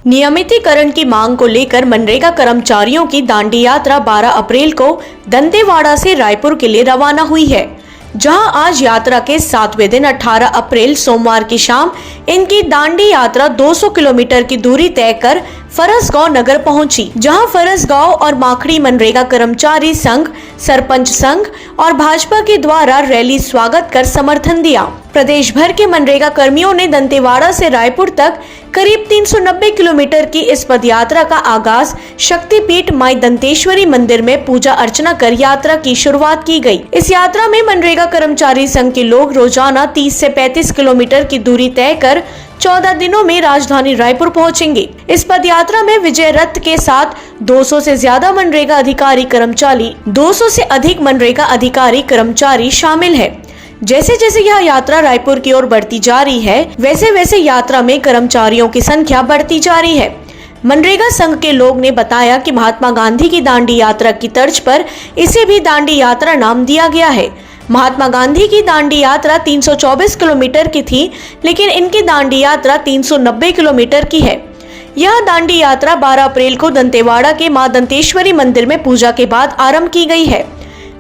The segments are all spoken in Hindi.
नियमितीकरण की मांग को लेकर मनरेगा कर्मचारियों की दांडी यात्रा 12 अप्रैल को दंतेवाड़ा से रायपुर के लिए रवाना हुई है, जहां आज यात्रा के 7वें दिन 18 अप्रैल सोमवार की शाम इनकी दांडी यात्रा 200 किलोमीटर की दूरी तय कर फरसगांव नगर पहुंची, जहां फरसगांव और माखड़ी मनरेगा कर्मचारी संघ, सरपंच संघ और भाजपा के द्वारा रैली स्वागत कर समर्थन दिया। प्रदेश भर के मनरेगा कर्मियों ने दंतेवाड़ा से रायपुर तक करीब 390 किलोमीटर की इस पदयात्रा का आगाज शक्तिपीठ माई दंतेश्वरी मंदिर में पूजा अर्चना कर यात्रा की शुरुआत की गई। इस यात्रा में मनरेगा कर्मचारी संघ के लोग रोजाना 30 से 35 किलोमीटर की दूरी तय कर 14 दिनों में राजधानी रायपुर पहुंचेंगे। इस पदयात्रा में विजय रथ के साथ 200 से ज्यादा मनरेगा अधिकारी कर्मचारी शामिल है। जैसे जैसे यह यात्रा रायपुर की ओर बढ़ती जा रही है, वैसे वैसे यात्रा में कर्मचारियों की संख्या बढ़ती जा रही है। मनरेगा संघ के लोग ने बताया कि महात्मा गांधी की दांडी यात्रा की तर्ज पर इसे भी दांडी यात्रा नाम दिया गया है। महात्मा गांधी की दांडी यात्रा 324 किलोमीटर की थी, लेकिन इनकी दांडी यात्रा 390 किलोमीटर की है। यह दांडी यात्रा 12 अप्रैल को दंतेवाड़ा के मां दंतेश्वरी मंदिर में पूजा के बाद आरंभ की गई है।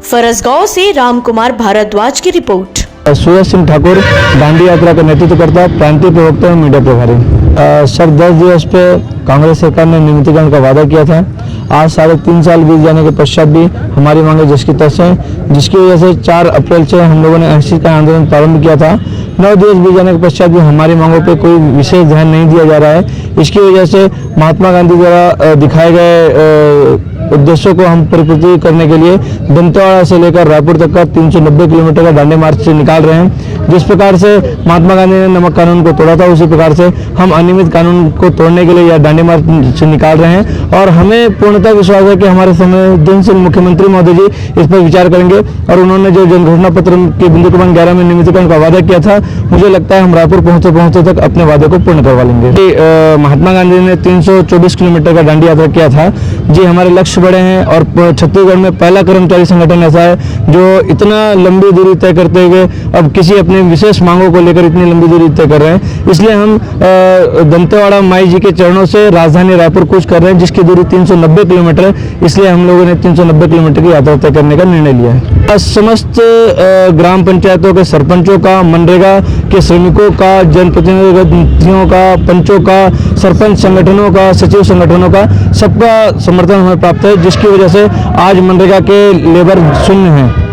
फरसगांव से रामकुमार भारद्वाज की रिपोर्ट। सूरज सिंह ठाकुर, दांडी यात्रा का नेतृत्व करता, प्रांतीय प्रवक्ता और मीडिया प्रभारी। सर 10 दिवस पे कांग्रेस सरकार ने नियमितीकरण का वादा किया था। आज 3.5 साल बीत जाने के पश्चात भी हमारी मांगे जिसकी तस है, जिसकी वजह से 4 अप्रैल से हम लोगों ने अनिश्चितकाल आंदोलन प्रारंभ किया था। 9 दिवस बीत जाने के पश्चात भी हमारी मांगों पे कोई विशेष ध्यान नहीं दिया जा रहा है। इसकी वजह से महात्मा गांधी द्वारा दिखाए गए उद्देश्यों को हम परिपूर्ति करने के लिए दंतेवाड़ा से लेकर रायपुर तक का 390 किलोमीटर का दांडी मार्च से निकाल रहे हैं। जिस प्रकार से महात्मा गांधी ने नमक कानून को तोड़ा था, उसी प्रकार से हम अनियमित कानून को तोड़ने के लिए यह दांडी मार्च से निकाल रहे हैं। और हमें पूर्णतः विश्वास है कि हमारे संवेदनशील मुख्यमंत्री महोदय जी इस पर विचार करेंगे और उन्होंने जो जनघोषणा पत्र के बिंदु क्रमांक 11 में नियमितीकरण का वादा किया था, मुझे लगता है हम रायपुर पहुंचते तक अपने वादे को पूर्ण करवा लेंगे। महात्मा गांधी ने 324 किलोमीटर का दांडी यात्रा किया था। जी, हमारे लक्ष्य बड़े हैं और छत्तीसगढ़ में पहला कर्मचारी संगठन ऐसा है जो इतना लंबी दूरी तय करते हुए अब किसी अपने विशेष मांगों को लेकर इतनी लंबी दूरी तय कर रहे हैं। इसलिए हम दंतेवाड़ा माई जी के चरणों से राजधानी रायपुर कूच कर रहे हैं, जिसकी दूरी 390 किलोमीटर है। इसलिए हम लोगों ने 390 किलोमीटर की यात्रा तय करने का निर्णय लिया है। समस्त ग्राम पंचायतों के सरपंचों का, मनरेगा के श्रमिकों का, जनप्रतिनिधियों का, पंचों का, सरपंच संगठनों का, सचिव संगठनों का, सबका समर्थन हमें प्राप्त है, जिसकी वजह से आज मनरेगा के लेबर शून्य हैं।